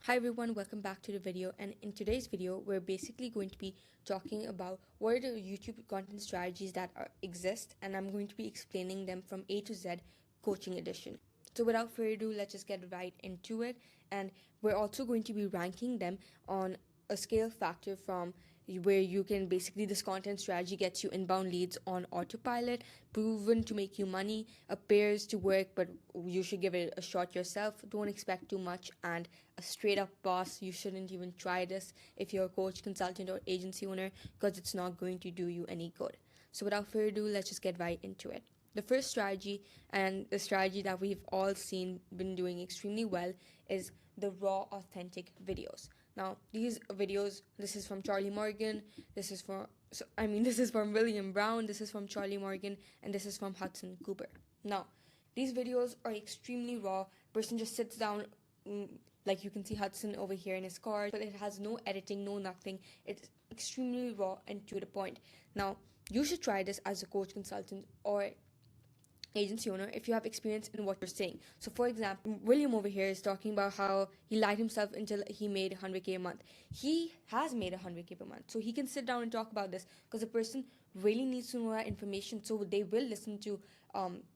Hi everyone, welcome back to the video, and in today's video we're basically going to be talking about what are the YouTube content strategies that exist, and I'm going to be explaining them from A to Z coaching edition. So without further ado, let's just get right into it, and we're also going to be ranking them on a scale factor from where you can basically this content strategy gets you inbound leads on autopilot, proven to make you money, appears to work but you should give it a shot yourself, don't expect too much, and a straight up boss. You shouldn't even try this if you're a coach, consultant, or agency owner, because it's not going to do you any good. So without further ado, let's just get right into it. The first strategy, and the strategy that we've all seen been doing extremely well, is the raw authentic videos. Now these videos, this is from Charlie Morgan, this is from William Brown, this is from Charlie Morgan, and this is from Hudson Cooper. Now these videos are extremely raw. Person just sits down, like you can see Hudson over here in his car, but it has no editing, no nothing. It's extremely raw and to the point. Now you should try this as a coach, consultant, or agency owner if you have experience in what you're saying. So for example, William over here is talking about how he lied himself until he made 100k a month. He has made 100k per month, so he can sit down and talk about this because the person really needs to know that information, so they will listen to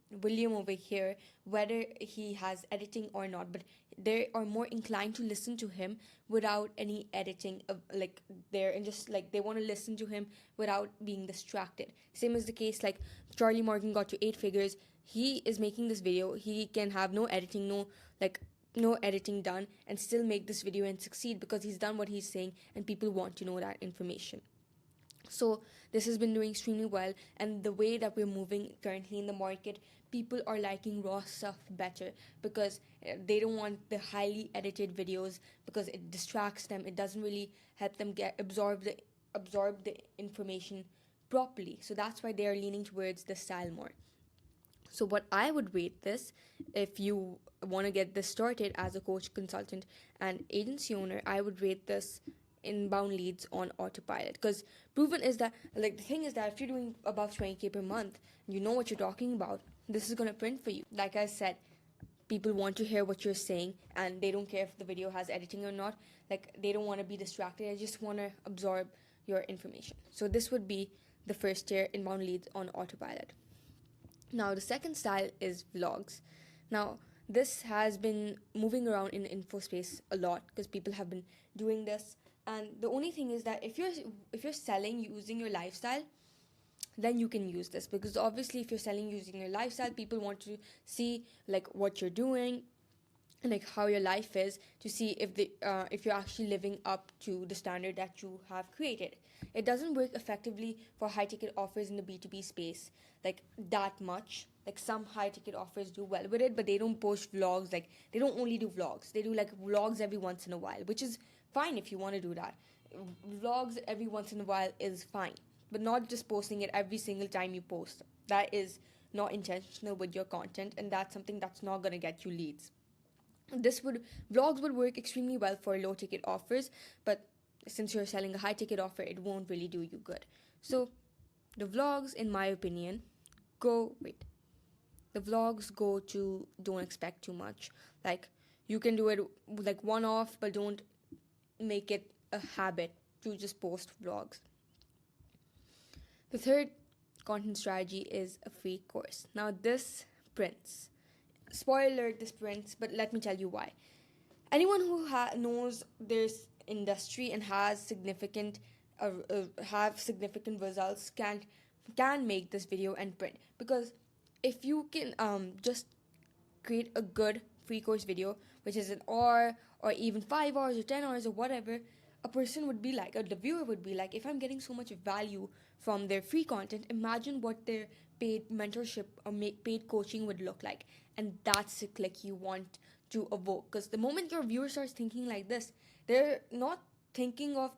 William over here, whether he has editing or not, but they are more inclined to listen to him without any editing of like there, and just like they want to listen to him without being distracted. Same is the case like Charlie Morgan got to 8 figures. He is making this video, he can have no editing, no editing done, and still make this video and succeed because he's done what he's saying and people want to know that information. So this has been doing extremely well, and the way that we're moving currently in the market, people are liking raw stuff better because they don't want the highly edited videos because it distracts them. It doesn't really help them get absorb the information properly. So that's why they are leaning towards the style more. So what I would rate this, if you want to get this started as a coach, consultant, and agency owner, I would rate this inbound leads on autopilot, because proven is that, like, the thing is that if you're doing above 20k per month, you know what you're talking about, this is going to print for you. Like I said, people want to hear what you're saying and they don't care if the video has editing or not. Like, they don't want to be distracted, they just want to absorb your information. So this would be the first tier, inbound leads on autopilot. Now the second style is vlogs. Now this has been moving around in info space a lot because people have been doing this, and the only thing is that if you're selling using your lifestyle, then you can use this, because obviously if you're selling using your lifestyle, people want to see like what you're doing and like how your life is, to see if you're actually living up to the standard that you have created. It doesn't work effectively for high ticket offers in the B2B space like that much. Like, some high ticket offers do well with it, but they don't post vlogs. Like, they don't only do vlogs, they do like vlogs every once in a while, which is fine if you want to do that. Vlogs every once in a while is fine, but not just posting it every single time you post. That is not intentional with your content, and that's something that's not going to get you leads. This would Vlogs would work extremely well for low ticket offers, but since you're selling a high ticket offer, it won't really do you good. So the vlogs, in my opinion, go wait the vlogs go to, don't expect too much. Like, you can do it like one off, but don't make it a habit to just post vlogs. The third content strategy is a free course. Now this prints. Spoiler alert, this prints, but let me tell you why. Anyone who knows this industry and has have significant results can make this video and print, because if you can just create a good free course video, which is an hour or even 5 hours or 10 hours or whatever, a person would be like, or the viewer would be like, if I'm getting so much value from their free content, imagine what their paid mentorship or paid coaching would look like. And that's the click you want to evoke, because the moment your viewer starts thinking like this, they're not thinking of,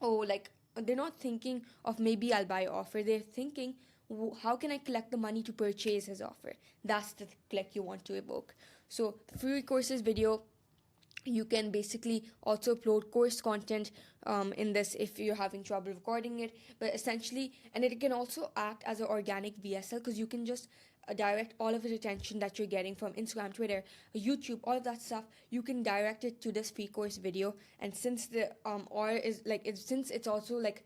oh, like, they're not thinking of maybe I'll buy offer. They're thinking, how can I collect the money to purchase his offer? That's the click you want to evoke. So the free courses video, you can basically also upload course content in this if you're having trouble recording it, but essentially, and it can also act as an organic VSL, because you can just direct all of the attention that you're getting from Instagram, Twitter, YouTube, all of that stuff, you can direct it to this free course video. And since the or is like since it's also like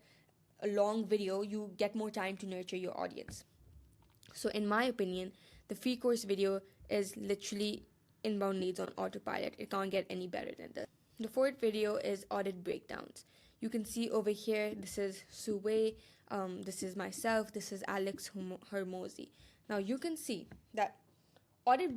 a long video, you get more time to nurture your audience. So in my opinion, the free course video is literally inbound leads on autopilot. It can't get any better than this. The fourth video is audit breakdowns. You can see over here, this is Suwei, this is myself, this is Alex Hermosi. Now you can see that audit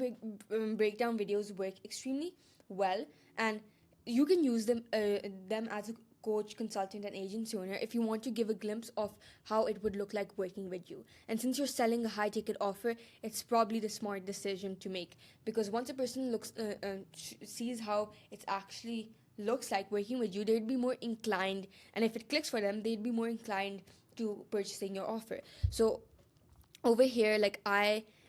breakdown videos work extremely well, and you can use them as a coach, consultant, and agency owner if you want to give a glimpse of how it would look like working with you. And since you're selling a high ticket offer, it's probably the smart decision to make, because once a person sees how it's actually looks like working with you, they'd be more inclined, and if it clicks for them, they'd be more inclined to purchasing your offer. So over here,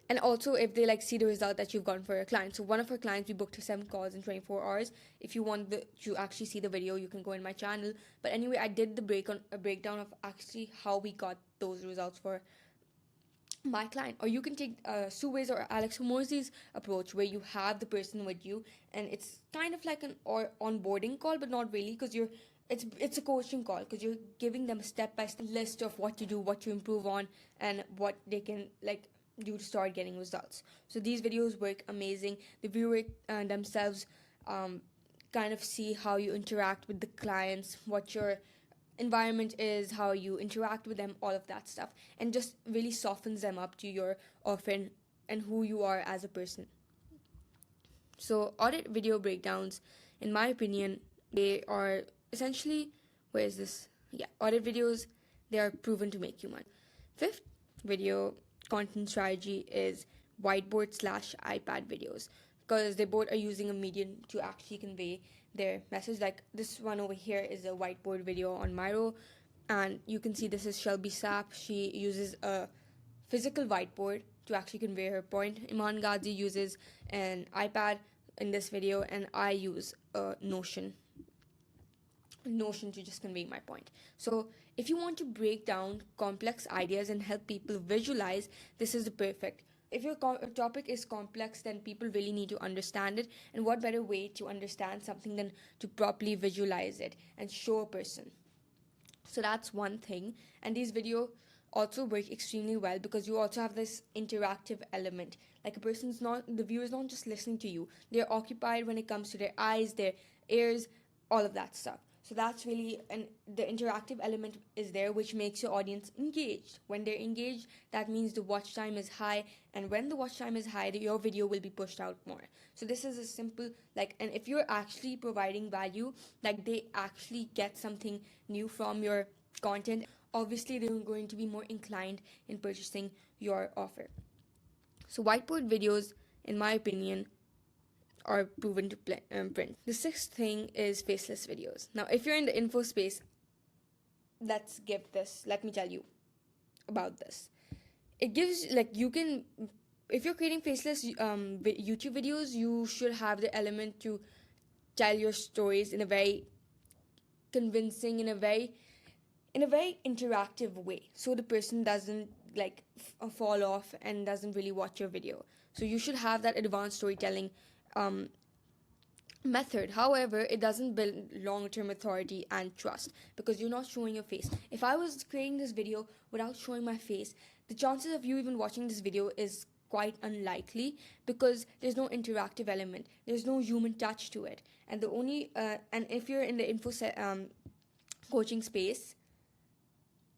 and also if they see the result that you've gotten for a client. So one of our clients, we booked her 7 calls in 24 hours. If you want to actually see the video, you can go in my channel. But anyway, I did a breakdown of actually how we got those results for my client. Or you can take Suwei's or Alex Homorzi's approach, where you have the person with you, and it's kind of like an onboarding call, but not really, because it's a coaching call, because you're giving them a step-by-step list of what to do, what to improve on, and what they can do to start getting results. So these videos work amazing. The viewer themselves kind of see how you interact with the clients, what your environment is, how you interact with them, all of that stuff, and just really softens them up to your offer and who you are as a person. So audit video breakdowns, in my opinion, they are essentially, audit videos, they are proven to make you money. Fifth video content strategy is whiteboard/iPad videos, because they both are using a medium to actually convey their message. Like this one over here is a whiteboard video on Miro, and you can see this is Shelby Sapp. She uses a physical whiteboard to actually convey her point. Iman Ghazi uses an iPad in this video, and I use a Notion to just convey my point. So if you want to break down complex ideas and help people visualize, this is the perfect. If your topic is complex, then people really need to understand it, and what better way to understand something than to properly visualize it and show a person. So that's one thing. And these videos also work extremely well because you also have this interactive element. Like the viewer is not just listening to you, they're occupied when it comes to their eyes, their ears, all of that stuff. So that's really, and the interactive element is there, which makes your audience engaged. When they're engaged, that means the watch time is high, and when the watch time is high, your video will be pushed out more. So this is a simple, and if you're actually providing value, they actually get something new from your content, obviously they're going to be more inclined in purchasing your offer. So whiteboard videos, in my opinion, are proven to print. The sixth thing is faceless videos. Now, if you're in the info space, let me tell you about this. It gives, if you're creating faceless YouTube videos, you should have the element to tell your stories in a very convincing, in a very interactive way, so the person doesn't fall off and doesn't really watch your video. So you should have that advanced storytelling method. However, it doesn't build long-term authority and trust because you're not showing your face. If I was creating this video without showing my face, the chances of you even watching this video is quite unlikely because there's no interactive element, there's no human touch to it. And the only and if you're in the coaching space,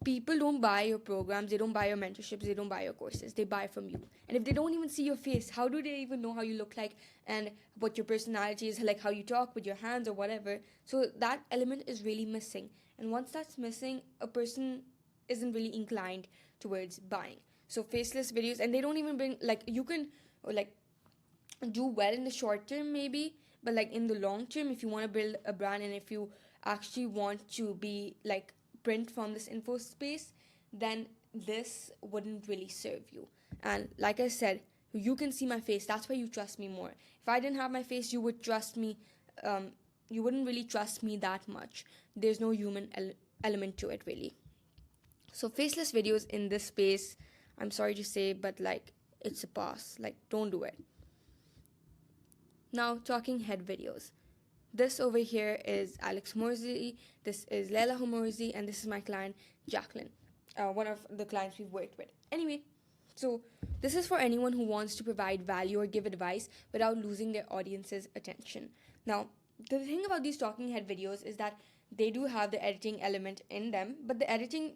people don't buy your programs, they don't buy your mentorships, they don't buy your courses, they buy from you. And if they don't even see your face, how do they even know how you look like and what your personality is, how you talk with your hands or whatever? So that element is really missing. And once that's missing, a person isn't really inclined towards buying. So faceless videos, and they don't even bring, you can do well in the short term maybe, but in the long term, if you want to build a brand and if you actually want to be print from this info space, then this wouldn't really serve you. And like I said, you can see my face, that's why you trust me more. If I didn't have my face, you would trust me, you wouldn't really trust me that much. There's no human element to it really. So faceless videos in this space, I'm sorry to say, but it's a pass. Like, don't do it. Now, talking head videos. This over here is Alex Morzi, this is Leila Humorzi, and this is my client Jacqueline, one of the clients we've worked with. Anyway, so this is for anyone who wants to provide value or give advice without losing their audience's attention. Now, the thing about these talking head videos is that they do have the editing element in them, but the editing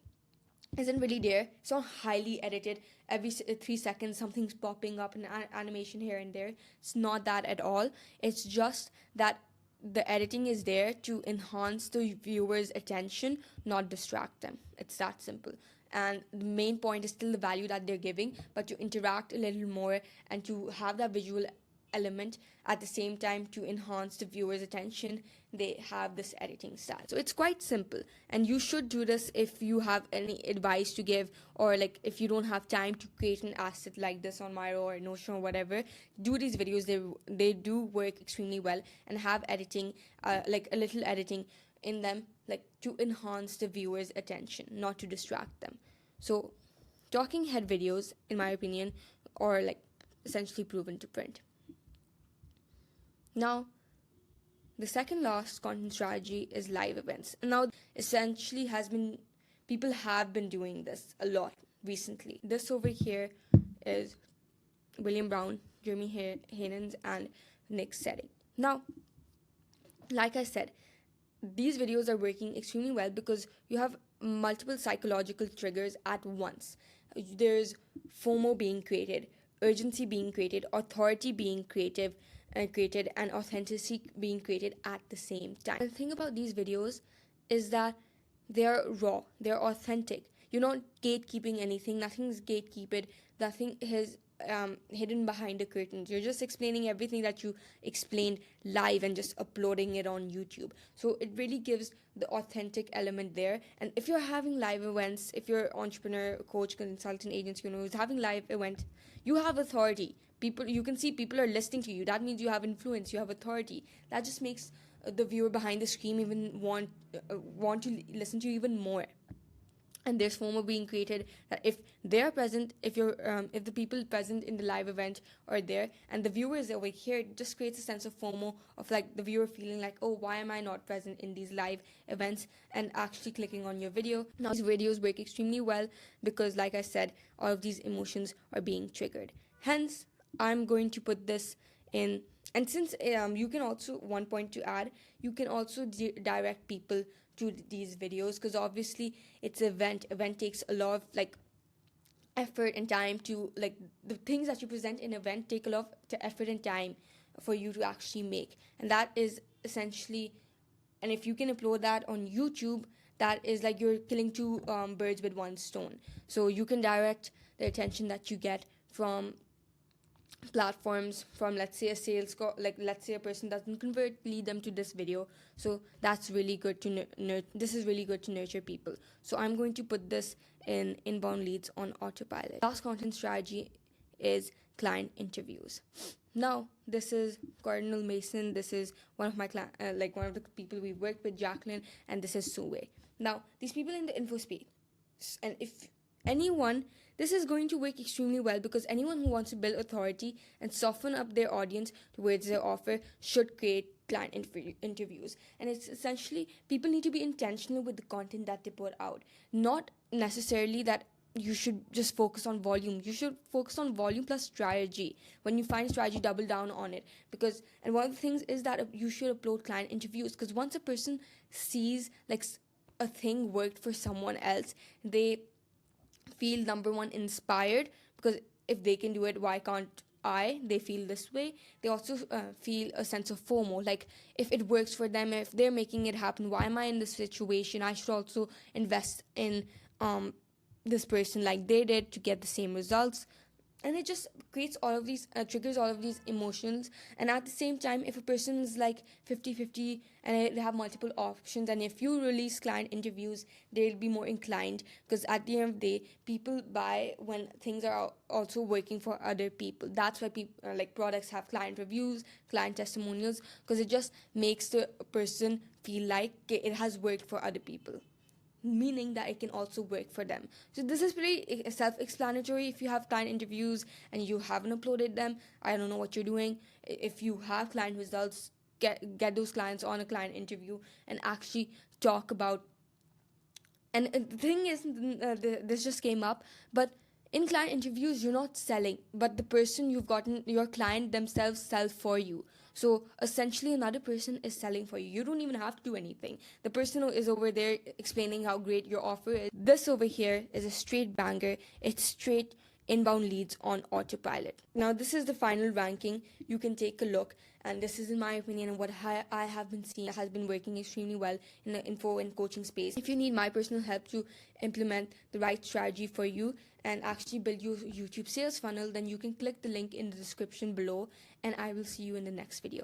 isn't really there. It's not highly edited. Every 3 seconds, something's popping up, an animation here and there. It's not that at all. It's just that the editing is there to enhance the viewer's attention, not distract them. It's that simple. And the main point is still the value that they're giving, but to interact a little more and to have that visual element at the same time to enhance the viewer's attention, they have this editing style. So it's quite simple, and you should do this if you have any advice to give, or like if you don't have time to create an asset like this on Miro or Notion or whatever. Do these videos. They do work extremely well and have editing, like a little editing in them, like to enhance the viewer's attention, not to distract them. So talking head videos, in my opinion, are like essentially proven to print. Now, the second last content strategy is live events. And now, essentially, people have been doing this a lot recently. This over here is William Brown, Jeremy Hanens, and Nick Setting. Now, like I said, these videos are working extremely well because you have multiple psychological triggers at once. There's FOMO being created, urgency being created, authority being created, and authenticity being created at the same time. The thing about these videos is that they're raw, they're authentic. You're not gatekeeping anything, nothing's gatekeeped, nothing is hidden behind the curtains. You're just explaining everything that you explained live and just uploading it on YouTube. So it really gives the authentic element there. And if you're having live events, if you're entrepreneur, coach, consultant, agency, who's having live events, you have authority. You can see people are listening to you. That means you have influence, you have authority. That just makes the viewer behind the screen even want to listen to you even more. And there's FOMO being created that if they're present, if the people present in the live event are there and the viewer is over here, it just creates a sense of FOMO, of like the viewer feeling like, oh, why am I not present in these live events, and actually clicking on your video. Now, these videos work extremely well because, like I said, all of these emotions are being triggered. Hence, I'm going to put this in. And since you can also, one point to add, you can also direct people to these videos, because obviously it's an event takes a lot of like effort and time to, like, the things that you present in event take a lot of effort and time for you to actually make, and that is essentially, and if you can upload that on YouTube, that is like you're killing two birds with one stone. So you can direct the attention that you get from platforms, from let's say a sales call, like let's say a person doesn't convert, lead them to this video. So that's really good to this is really good to nurture people. So I'm going to put this in inbound leads on autopilot. Last content strategy is client interviews. Now, this is Cardinal Mason. This is one of my one of the people we worked with, Jacqueline, and this is Sue. Now, these people in the info space, and if anyone, this is going to work extremely well because anyone who wants to build authority and soften up their audience towards their offer should create client interviews. And it's essentially, people need to be intentional with the content that they put out. Not necessarily that you should just focus on volume. You should focus on volume plus strategy. When you find strategy, double down on it. And one of the things is that you should upload client interviews, because once a person sees like a thing worked for someone else, they feel, number one, inspired, because if they can do it, why can't I? They feel this way. They also feel a sense of FOMO, like if it works for them, if they're making it happen, why am I in this situation? I should also invest in this person like they did to get the same results. And it just creates all of these, triggers all of these emotions. And at the same time, if a person is like 50-50 and they have multiple options, and if you release client interviews, they'll be more inclined, because at the end of the day, people buy when things are also working for other people. That's why people like products have client reviews, client testimonials, because it just makes the person feel like it has worked for other people. meaning that it can also work for them. So this is pretty self-explanatory. If you have client interviews and you haven't uploaded them, I don't know what you're doing. If you have client results, get those clients on a client interview and actually talk about. And the thing is, this just came up, but in client interviews, you're not selling, but the person you've gotten, your client themselves sell for you. So essentially, another person is selling for you. You don't even have to do anything. The person who is over there explaining how great your offer is. This over here is a straight banger. It's straight inbound leads on autopilot. Now, this is the final ranking. You can take a look, and this is, in my opinion, and what I have been seeing has been working extremely well in the info and coaching space. If you need my personal help to implement the right strategy for you and actually build your YouTube sales funnel, then you can click the link in the description below, and I will see you in the next video.